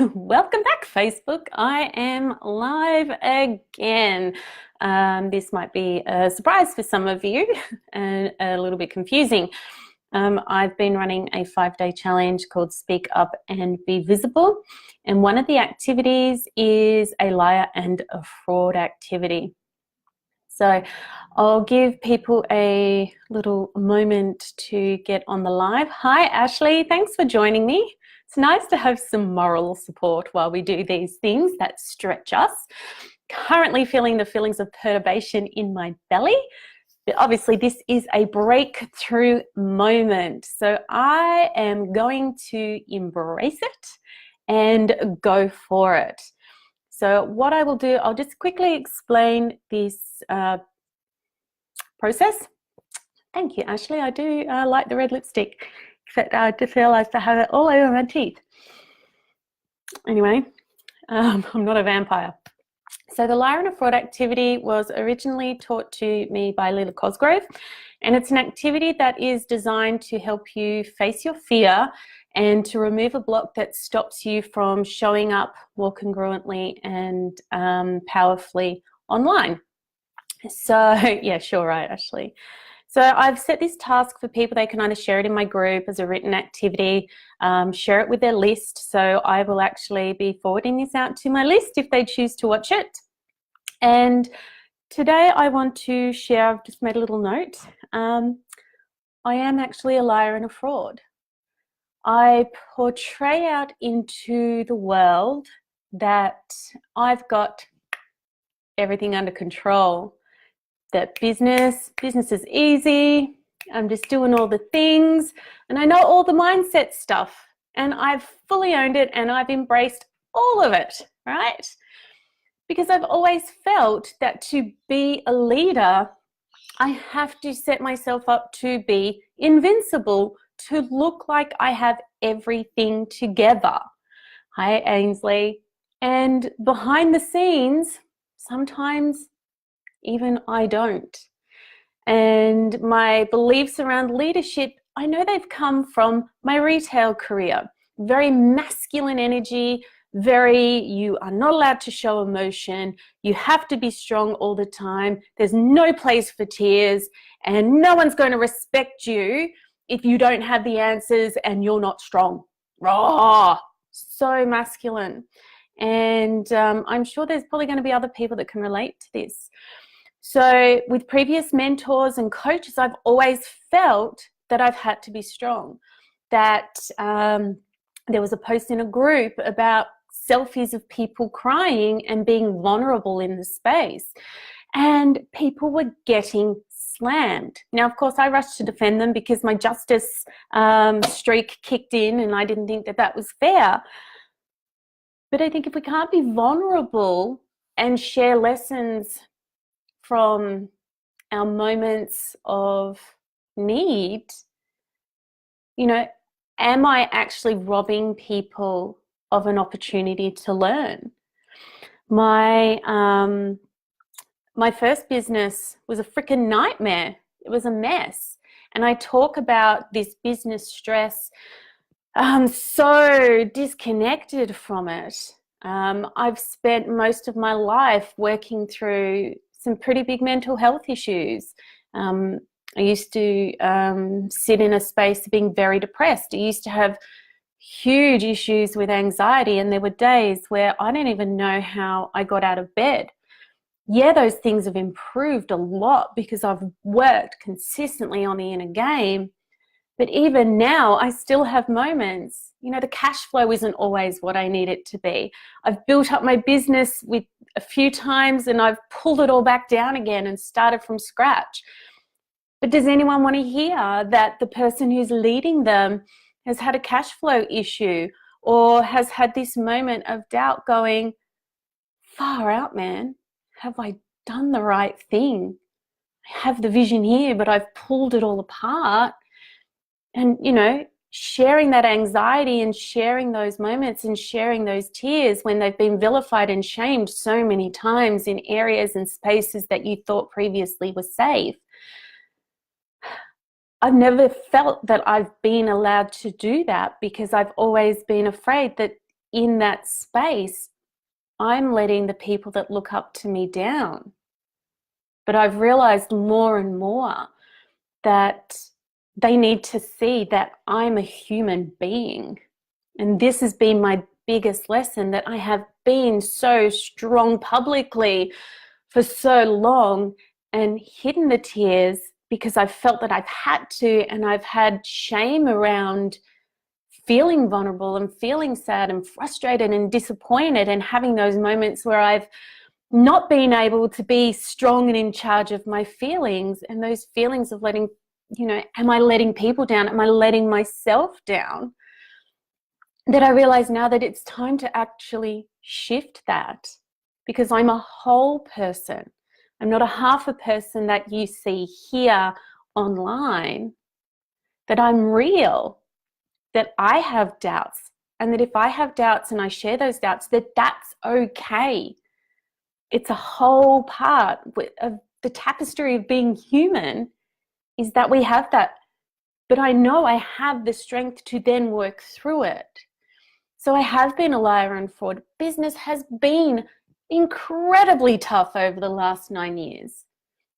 Welcome back, Facebook. I am live again. This might be a surprise for some of you and a little bit confusing. I've been running a 5-day challenge called Speak Up and Be Visible. And one of the activities is a liar and a fraud activity. So I'll give people a little moment to get on the live. Hi, Ashley. Thanks for joining me. It's nice to have some moral support while we do these things that stretch us. Currently feeling the feelings of perturbation in my belly. But obviously, this is a breakthrough moment. So I am going to embrace it and go for it. So what I will do, I'll just quickly explain this process. Thank you, Ashley. I do like the red lipstick, except I just realised I have it all over my teeth. Anyway, I'm not a vampire. So the liar and a fraud activity was originally taught to me by Lila Cosgrove, and it's an activity that is designed to help you face your fear and to remove a block that stops you from showing up more congruently and powerfully online. So yeah, sure, right, Ashley. So I've set this task for people. They can either share it in my group as a written activity, share it with their list. So I will actually be forwarding this out to my list if they choose to watch it. And today I want to share, I've just made a little note. I am actually a liar and a fraud. I portray out into the world that I've got everything under control, that business is easy, I'm just doing all the things, and I know all the mindset stuff, and I've fully owned it and I've embraced all of it, right? Because I've always felt that to be a leader, I have to set myself up to be invincible, to look like I have everything together. Hi, Ainsley. And behind the scenes, sometimes even I don't. And my beliefs around leadership, I know they've come from my retail career. Very masculine energy, you are not allowed to show emotion. You have to be strong all the time. There's no place for tears, and no one's going to respect you if you don't have the answers and you're not strong. Raw, so masculine. And I'm sure there's probably going to be other people that can relate to this. So with previous mentors and coaches, I've always felt that I've had to be strong, that there was a post in a group about selfies of people crying and being vulnerable in the space, and people were getting slammed. Now, of course, I rushed to defend them because my justice streak kicked in, and I didn't think that that was fair. But I think if we can't be vulnerable and share lessons from our moments of need, you know, am I actually robbing people of an opportunity to learn? My first business was a freaking nightmare. It was a mess. And I talk about this business stress. I'm so disconnected from it. I've spent most of my life working through some pretty big mental health issues. I used to sit in a space of being very depressed. I used to have huge issues with anxiety, and there were days where I don't even know how I got out of bed. Yeah, those things have improved a lot because I've worked consistently on the inner game. But even now, I still have moments. You know, the cash flow isn't always what I need it to be. I've built up my business with a few times and I've pulled it all back down again and started from scratch. But does anyone want to hear that the person who's leading them has had a cash flow issue or has had this moment of doubt going, far out, man, have I done the right thing? I have the vision here, but I've pulled it all apart. And, you know, sharing that anxiety and sharing those moments and sharing those tears when they've been vilified and shamed so many times in areas and spaces that you thought previously were safe. I've never felt that I've been allowed to do that because I've always been afraid that in that space, I'm letting the people that look up to me down. But I've realized more and more that they need to see that I'm a human being. And this has been my biggest lesson, that I have been so strong publicly for so long and hidden the tears because I've felt that I've had to, and I've had shame around feeling vulnerable and feeling sad and frustrated and disappointed, and having those moments where I've not been able to be strong and in charge of my feelings, and those feelings of letting, am I letting people down? Am I letting myself down? That I realize now that it's time to actually shift that, because I'm a whole person. I'm not a half a person that you see here online, that I'm real, that I have doubts, and that if I have doubts and I share those doubts, that that's okay. It's a whole part of the tapestry of being human, is that we have that. But I know I have the strength to then work through it. So I have been a liar and fraud. Business has been incredibly tough over the last 9 years.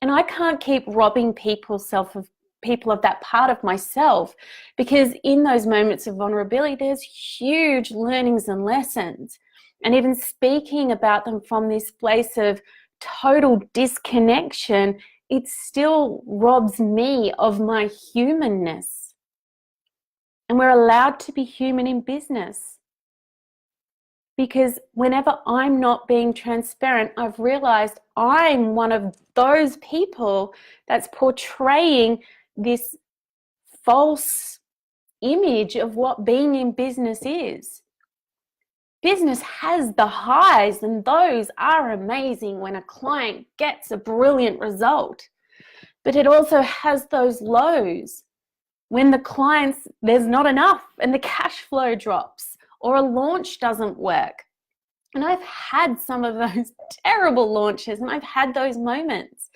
And I can't keep robbing people of that part of myself, because in those moments of vulnerability, there's huge learnings and lessons. And even speaking about them from this place of total disconnection, it still robs me of my humanness. And we're allowed to be human in business. Because whenever I'm not being transparent, I've realized I'm one of those people that's portraying this false image of what being in business is. Business has the highs, and those are amazing when a client gets a brilliant result. But it also has those lows when the clients, there's not enough and the cash flow drops, or a launch doesn't work. And I've had some of those terrible launches, and I've had those moments.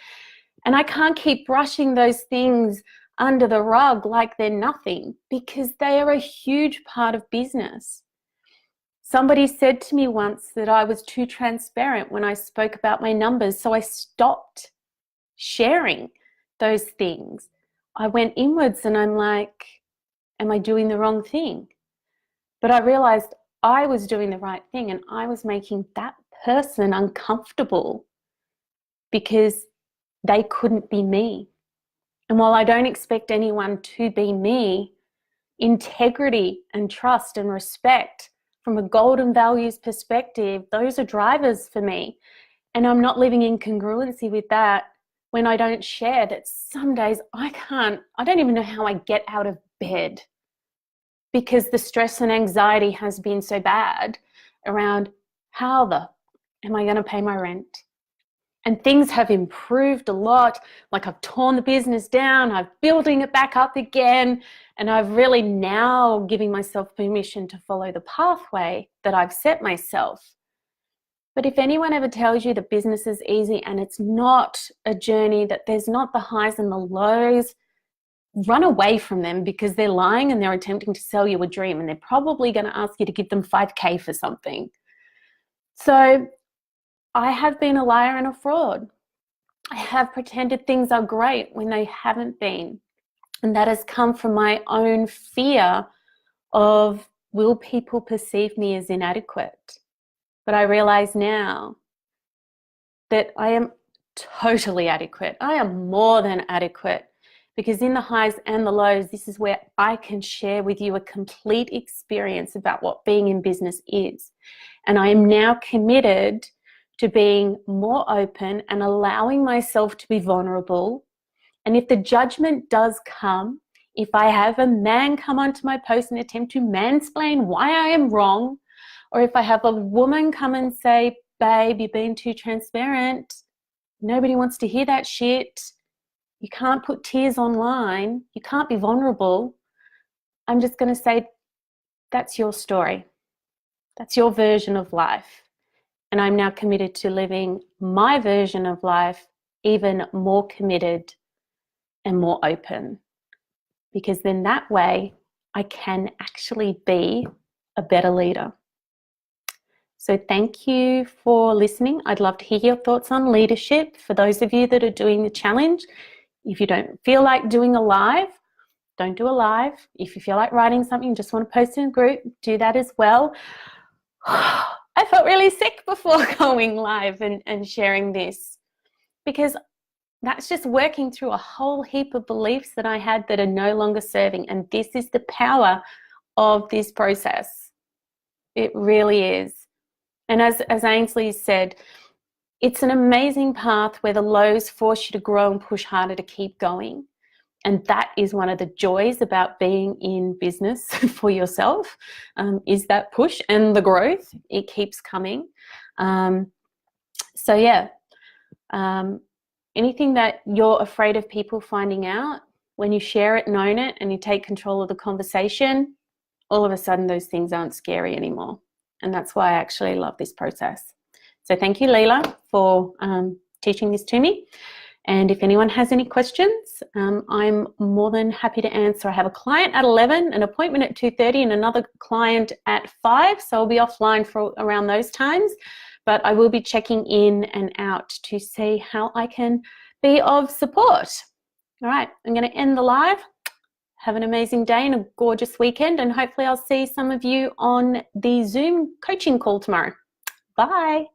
And I can't keep brushing those things under the rug like they're nothing, because they are a huge part of business. Somebody said to me once that I was too transparent when I spoke about my numbers, so I stopped sharing those things. I went inwards and I'm like, am I doing the wrong thing? But I realized I was doing the right thing, and I was making that person uncomfortable because they couldn't be me. And while I don't expect anyone to be me, integrity and trust and respect from a golden values perspective, those are drivers for me. And I'm not living in congruency with that when I don't share that some days I don't even know how I get out of bed, because the stress and anxiety has been so bad around how am I going to pay my rent? And things have improved a lot. Like, I've torn the business down, I'm building it back up again, and I've really now giving myself permission to follow the pathway that I've set myself. But if anyone ever tells you that business is easy and it's not a journey, that there's not the highs and the lows, run away from them, because they're lying and they're attempting to sell you a dream, and they're probably going to ask you to give them 5K for something. So I have been a liar and a fraud. I have pretended things are great when they haven't been. And that has come from my own fear of, will people perceive me as inadequate? But I realize now that I am totally adequate. I am more than adequate, because in the highs and the lows, this is where I can share with you a complete experience about what being in business is. And I am now committed to being more open and allowing myself to be vulnerable. And if the judgment does come, if I have a man come onto my post and attempt to mansplain why I am wrong, or if I have a woman come and say, babe, you're being too transparent, nobody wants to hear that shit, you can't put tears online, you can't be vulnerable, I'm just going to say, that's your story. That's your version of life. And I'm now committed to living my version of life, even more committed and more open. Because then that way I can actually be a better leader. So thank you for listening. I'd love to hear your thoughts on leadership. For those of you that are doing the challenge, if you don't feel like doing a live, don't do a live. If you feel like writing something, just want to post in a group, do that as well. I felt really sick before going live and sharing this, because that's just working through a whole heap of beliefs that I had that are no longer serving. And this is the power of this process. It really is. And as Ainsley said, it's an amazing path where the lows force you to grow and push harder to keep going. And that is one of the joys about being in business for yourself, is that push and the growth. It keeps coming. So yeah, anything that you're afraid of people finding out, when you share it and own it and you take control of the conversation, all of a sudden those things aren't scary anymore. And that's why I actually love this process. So thank you, Leela, for teaching this to me. And if anyone has any questions, I'm more than happy to answer. I have a client at 11, an appointment at 2:30, and another client at 5. So I'll be offline for around those times. But I will be checking in and out to see how I can be of support. All right, I'm going to end the live. Have an amazing day and a gorgeous weekend. And hopefully I'll see some of you on the Zoom coaching call tomorrow. Bye.